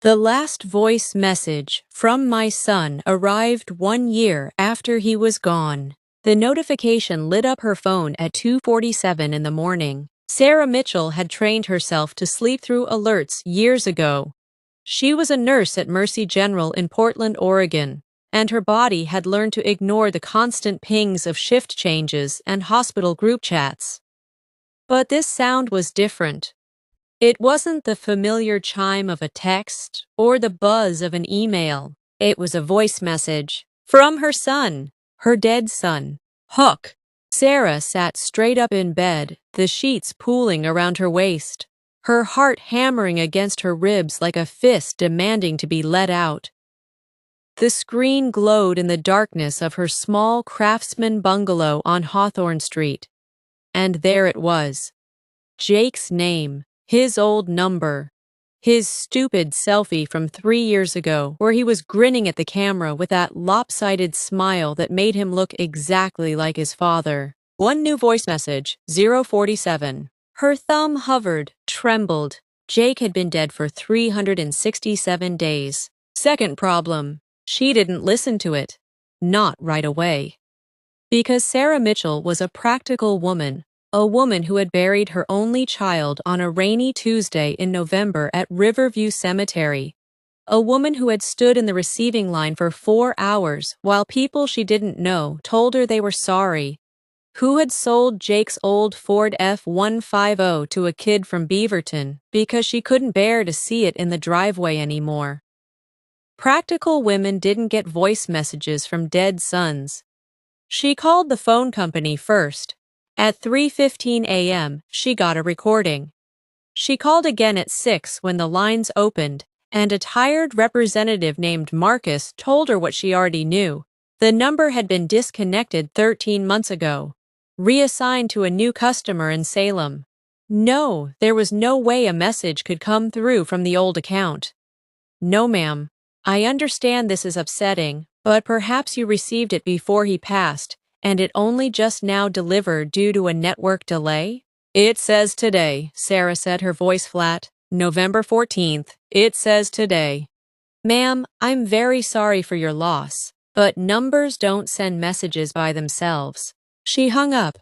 The last voice message from my son arrived 1 year after he was gone. The notification lit up her phone at 2:47 in the morning. Sarah Mitchell had trained herself to sleep through alerts years ago. She was a nurse at Mercy General in Portland, Oregon, and her body had learned to ignore the constant pings of shift changes and hospital group chats. But this sound was different. It wasn't the familiar chime of a text or the buzz of an email. It was a voice message from her son, her dead son, Huck. Sarah sat straight up in bed, the sheets pooling around her waist, her heart hammering against her ribs like a fist demanding to be let out. The screen glowed in the darkness of her small craftsman bungalow on Hawthorne Street. And there it was. Jake's name. His old number. His stupid selfie from 3 years ago, where he was grinning at the camera with that lopsided smile that made him look exactly like his father. One new voice message, 047. Her thumb hovered, trembled. Jake had been dead for 367 days. Second problem, she didn't listen to it. Not right away. Because Sarah Mitchell was a practical woman. A woman who had buried her only child on a rainy Tuesday in November at Riverview Cemetery. A woman who had stood in the receiving line for 4 hours while people she didn't know told her they were sorry. Who had sold Jake's old Ford F-150 to a kid from Beaverton because she couldn't bear to see it in the driveway anymore. Practical women didn't get voice messages from dead sons. She called the phone company first. At 3:15 a.m., she got a recording. She called again at 6 when the lines opened, and a tired representative named Marcus told her what she already knew. The number had been disconnected 13 months ago, reassigned to a new customer in Salem. No, there was no way a message could come through from the old account. No, ma'am. I understand this is upsetting, but perhaps you received it before he passed, and it only just now delivered due to a network delay? It says today, Sarah said, her voice flat. November 14th. It says today. Ma'am, I'm very sorry for your loss, but numbers don't send messages by themselves. She hung up.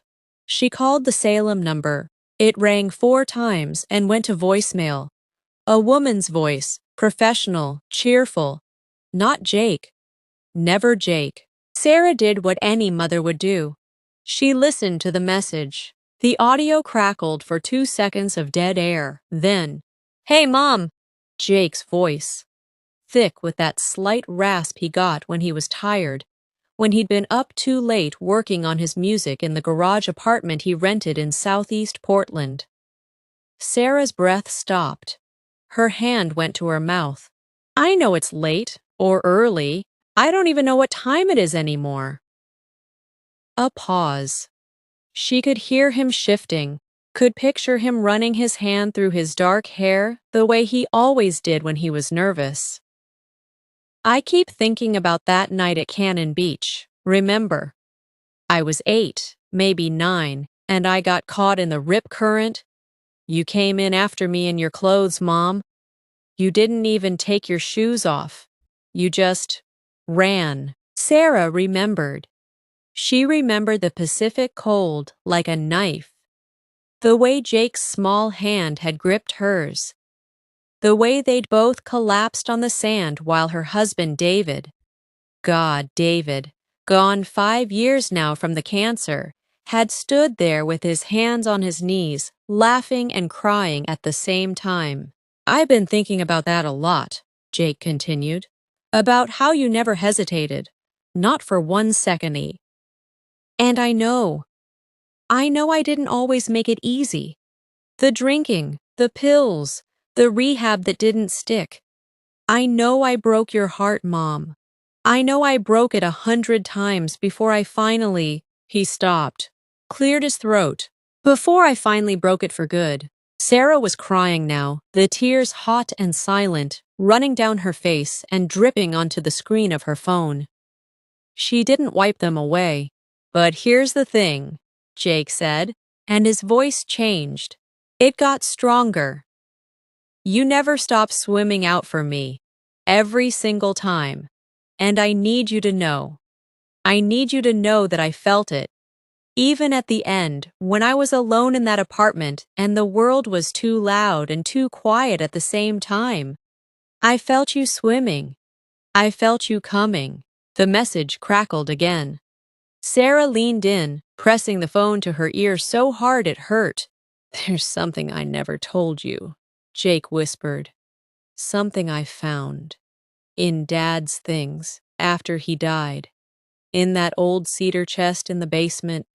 She called the Salem number. It rang 4 times and went to voicemail. A woman's voice, professional, cheerful. Not Jake. Never Jake. Sarah did what any mother would do. She listened to the message. The audio crackled for 2 seconds of dead air. Then, "Hey, Mom!" Jake's voice. Thick with that slight rasp he got when he was tired, when he'd been up too late working on his music in the garage apartment he rented in southeast Portland. Sarah's breath stopped. Her hand went to her mouth. I know it's late, or early. I don't even know what time it is anymore. A pause. She could hear him shifting, could picture him running his hand through his dark hair the way he always did when he was nervous. I keep thinking about that night at Cannon Beach, remember? I was 8, maybe 9, and I got caught in the rip current. You came in after me in your clothes, Mom. You didn't even take your shoes off. You just ran. Sarah remembered. She remembered the Pacific cold like a knife. The way Jake's small hand had gripped hers. The way they'd both collapsed on the sand while her husband David, David, gone 5 years now from the cancer, had stood there with his hands on his knees, laughing and crying at the same time. I've been thinking about that a lot, Jake continued. About how you never hesitated, not for 1 second. And I know I didn't always make it easy. The drinking, the pills, the rehab that didn't stick. I know I broke your heart, Mom. I know I broke it 100 times before I finally, he stopped, cleared his throat. Before I finally broke it for good. Sarah was crying now, the tears hot and silent, running down her face and dripping onto the screen of her phone. She didn't wipe them away. But here's the thing, Jake said, and his voice changed. It got stronger. You never stop swimming out for me. Every single time. And I need you to know. I need you to know that I felt it. Even at the end, when I was alone in that apartment and the world was too loud and too quiet at the same time, I felt you swimming. I felt you coming. The message crackled again. Sarah leaned in, pressing the phone to her ear so hard it hurt. There's something I never told you, Jake whispered. Something I found. In Dad's things, after he died. In that old cedar chest in the basement.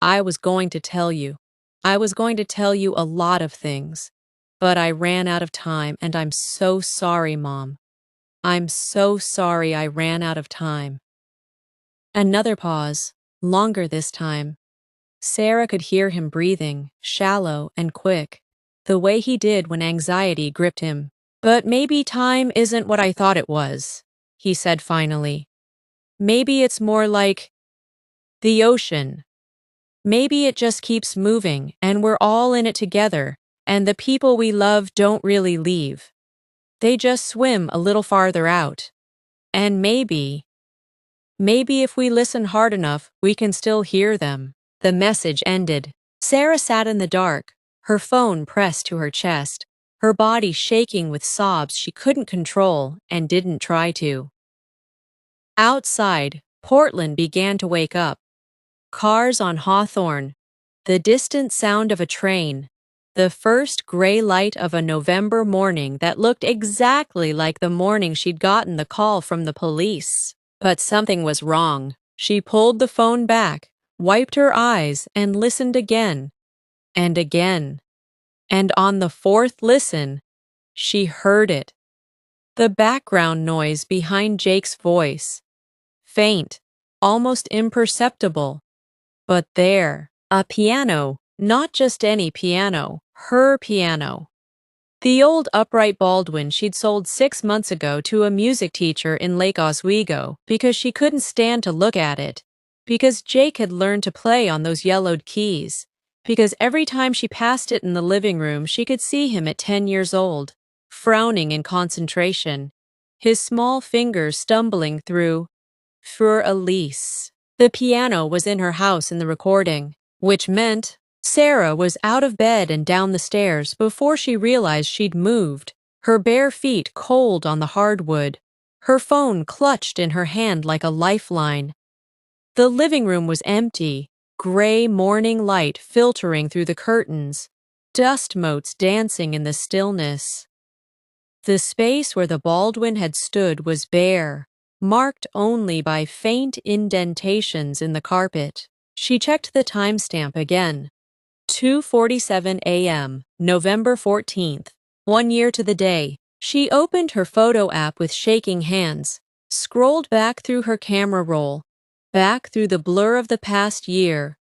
I was going to tell you. I was going to tell you a lot of things. But I ran out of time, and I'm so sorry, Mom. I'm so sorry I ran out of time. Another pause, longer this time. Sarah could hear him breathing, shallow and quick, the way he did when anxiety gripped him. But maybe time isn't what I thought it was, he said finally. Maybe it's more like the ocean. Maybe it just keeps moving and we're all in it together, and the people we love don't really leave. They just swim a little farther out. And maybe if we listen hard enough, we can still hear them. The message ended. Sarah sat in the dark, her phone pressed to her chest, her body shaking with sobs she couldn't control and didn't try to. Outside, Portland began to wake up. Cars on Hawthorne, the distant sound of a train, the first gray light of a November morning that looked exactly like the morning she'd gotten the call from the police. But something was wrong. She pulled the phone back, wiped her eyes, and listened again, and again. And on the fourth listen, she heard it. The background noise behind Jake's voice. Faint, almost imperceptible. But there, a piano, not just any piano, her piano. The old upright Baldwin she'd sold 6 months ago to a music teacher in Lake Oswego because she couldn't stand to look at it. Because Jake had learned to play on those yellowed keys. Because every time she passed it in the living room, she could see him at 10 years old, frowning in concentration, his small fingers stumbling through Für Elise. The piano was in her house in the recording, which meant Sarah was out of bed and down the stairs before she realized she'd moved, her bare feet cold on the hardwood, her phone clutched in her hand like a lifeline. The living room was empty, gray morning light filtering through the curtains, dust motes dancing in the stillness. The space where the Baldwin had stood was bare, marked only by faint indentations in the carpet. She checked the timestamp again. 2:47 a.m., November 14th, 1 year to the day. She opened her photo app with shaking hands, scrolled back through her camera roll, back through the blur of the past year.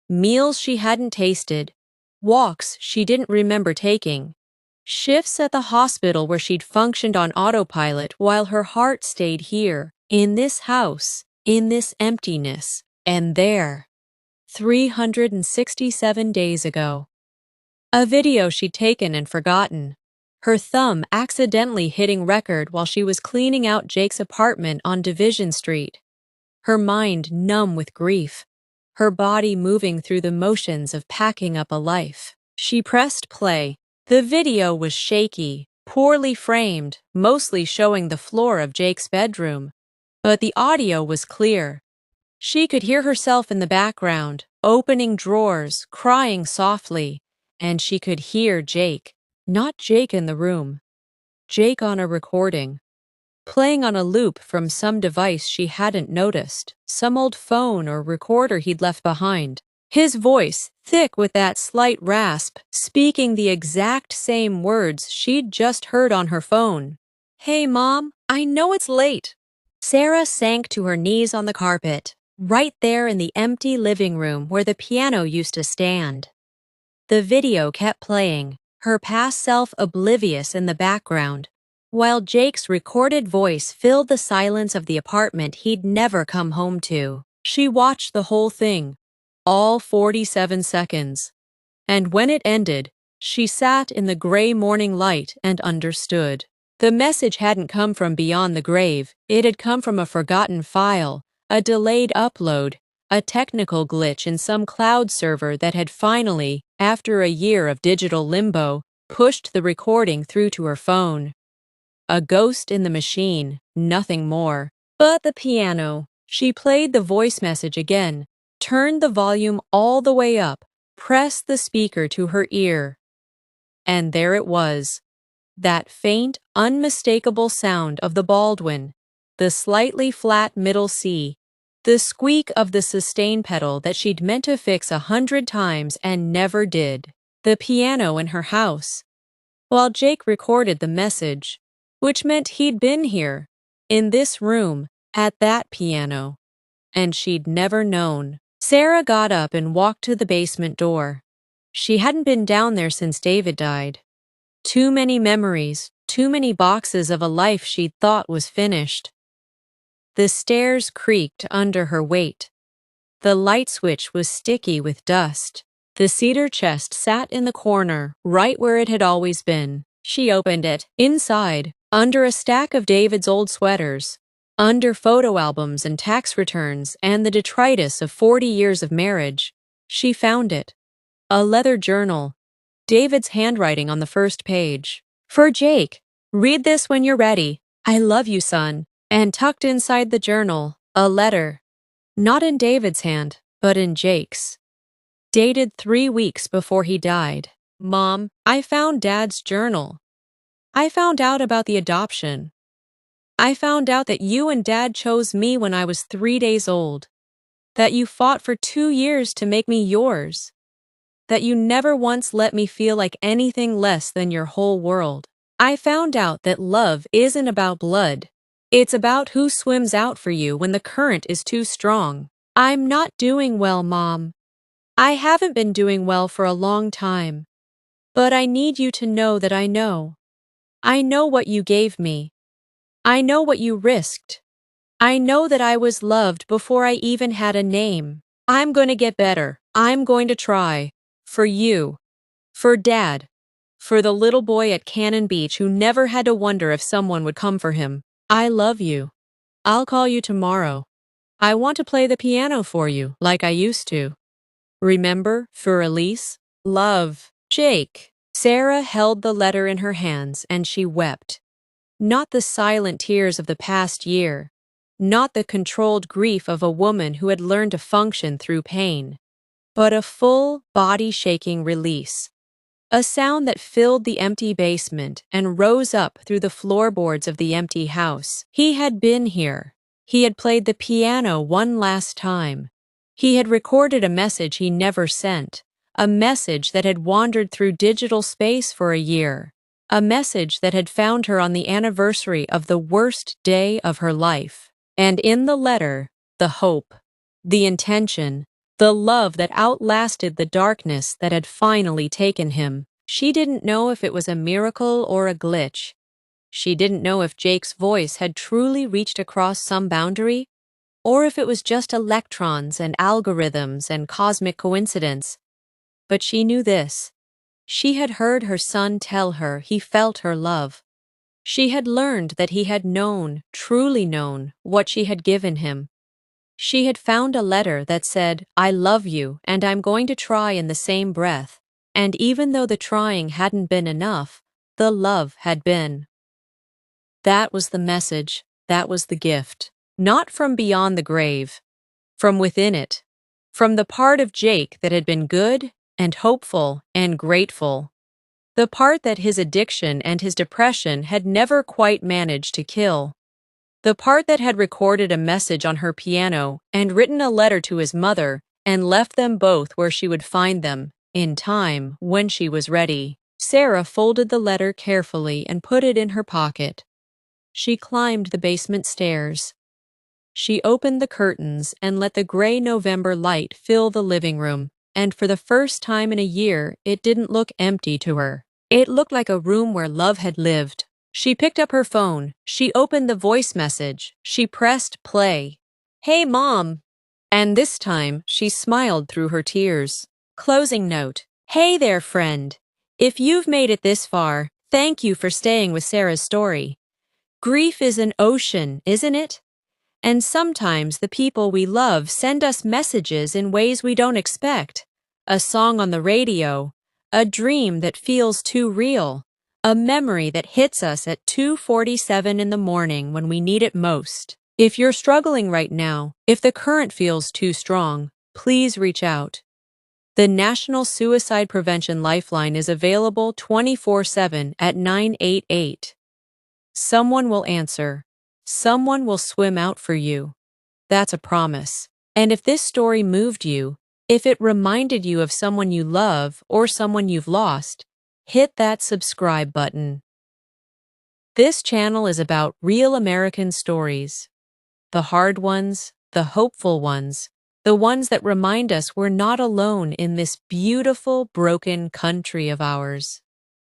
Meals she hadn't tasted, walks she didn't remember taking, shifts at the hospital where she'd functioned on autopilot while her heart stayed here, in this house, in this emptiness, and there. 367 days ago. A video she'd taken and forgotten, her thumb accidentally hitting record while she was cleaning out Jake's apartment on Division Street. Her mind numb with grief, her body moving through the motions of packing up a life. She pressed play. The video was shaky, poorly framed, mostly showing the floor of Jake's bedroom. But the audio was clear. She could hear herself in the background, opening drawers, crying softly, and she could hear Jake. Not Jake in the room. Jake on a recording. Playing on a loop from some device she hadn't noticed, some old phone or recorder he'd left behind. His voice, thick with that slight rasp, speaking the exact same words she'd just heard on her phone. "Hey, Mom, I know it's late." Sarah sank to her knees on the carpet, right there in the empty living room where the piano used to stand. The video kept playing, her past self oblivious in the background, while Jake's recorded voice filled the silence of the apartment he'd never come home to. She watched the whole thing, all 47 seconds. And when it ended, She sat in the gray morning light and understood. The message hadn't come from beyond the grave, it had come from a forgotten file, a delayed upload, a technical glitch in some cloud server that had finally, after a year of digital limbo, pushed the recording through to her phone. A ghost in the machine, nothing more. But the piano. She played the voice message again, turned the volume all the way up, pressed the speaker to her ear. And there it was. That faint, unmistakable sound of the Baldwin, the slightly flat middle C, the squeak of the sustain pedal that she'd meant to fix 100 times and never did. The piano in her house. While Jake recorded the message, which meant he'd been here, in this room, at that piano. And she'd never known. Sarah got up and walked to the basement door. She hadn't been down there since David died. Too many memories, too many boxes of a life she'd thought was finished. The stairs creaked under her weight. The light switch was sticky with dust. The cedar chest sat in the corner, right where it had always been. She opened it. Inside, under a stack of David's old sweaters, under photo albums and tax returns and the detritus of 40 years of marriage, she found it. A leather journal. David's handwriting on the first page. For Jake, read this when you're ready. I love you, son. And tucked inside the journal, a letter. Not in David's hand, but in Jake's. Dated 3 weeks before he died. Mom, I found Dad's journal. I found out about the adoption. I found out that you and Dad chose me when I was 3 days old. That you fought for 2 years to make me yours. That you never once let me feel like anything less than your whole world. I found out that love isn't about blood. It's about who swims out for you when the current is too strong. I'm not doing well, Mom. I haven't been doing well for a long time. But I need you to know that I know. I know what you gave me. I know what you risked. I know that I was loved before I even had a name. I'm going to get better. I'm going to try. For you. For Dad. For the little boy at Cannon Beach who never had to wonder if someone would come for him. I love you. I'll call you tomorrow. I want to play the piano for you, like I used to. Remember, for Elise? Love, Jake. Sarah held the letter in her hands and she wept. Not the silent tears of the past year. Not the controlled grief of a woman who had learned to function through pain. But a full, body-shaking release. A sound that filled the empty basement and rose up through the floorboards of the empty house. He had been here. He had played the piano one last time. He had recorded a message he never sent. A message that had wandered through digital space for a year. A message that had found her on the anniversary of the worst day of her life. And in the letter, the hope, the intention, the love that outlasted the darkness that had finally taken him. She didn't know if it was a miracle or a glitch. She didn't know if Jake's voice had truly reached across some boundary, or if it was just electrons and algorithms and cosmic coincidence. But she knew this. She had heard her son tell her he felt her love. She had learned that he had known, truly known, what she had given him. She had found a letter that said, I love you and I'm going to try in the same breath. And even though the trying hadn't been enough, the love had been. That was the message. That was the gift. Not from beyond the grave. From within it. From the part of Jake that had been good and hopeful and grateful. The part that his addiction and his depression had never quite managed to kill. The part that had recorded a message on her piano and written a letter to his mother and left them both where she would find them, in time, when she was ready. Sarah folded the letter carefully and put it in her pocket. She climbed the basement stairs. She opened the curtains and let the gray November light fill the living room, and for the first time in a year, it didn't look empty to her. It looked like a room where love had lived. She picked up her phone. She opened the voice message. She pressed play. Hey, Mom. And this time, she smiled through her tears. Closing note. Hey there, friend. If you've made it this far, thank you for staying with Sarah's story. Grief is an ocean, isn't it? And sometimes the people we love send us messages in ways we don't expect. A song on the radio, a dream that feels too real, a memory that hits us at 2:47 in the morning when we need it most. If you're struggling right now, if the current feels too strong, please reach out. The National Suicide Prevention Lifeline is available 24/7 at 988. Someone will answer. Someone will swim out for you. That's a promise. And if this story moved you, if it reminded you of someone you love or someone you've lost, hit that subscribe button. This channel is about real American stories. The hard ones, the hopeful ones, the ones that remind us we're not alone in this beautiful, broken country of ours.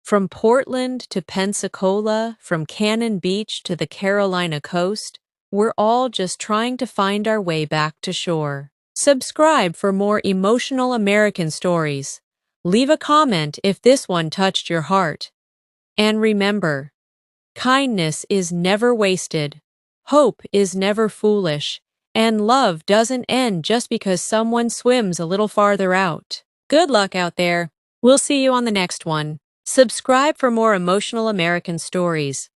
From Portland to Pensacola, from Cannon Beach to the Carolina coast, we're all just trying to find our way back to shore. Subscribe for more emotional American stories. Leave a comment if this one touched your heart. And remember, kindness is never wasted, hope is never foolish, and love doesn't end just because someone swims a little farther out. Good luck out there. We'll see you on the next one. Subscribe for more emotional American stories.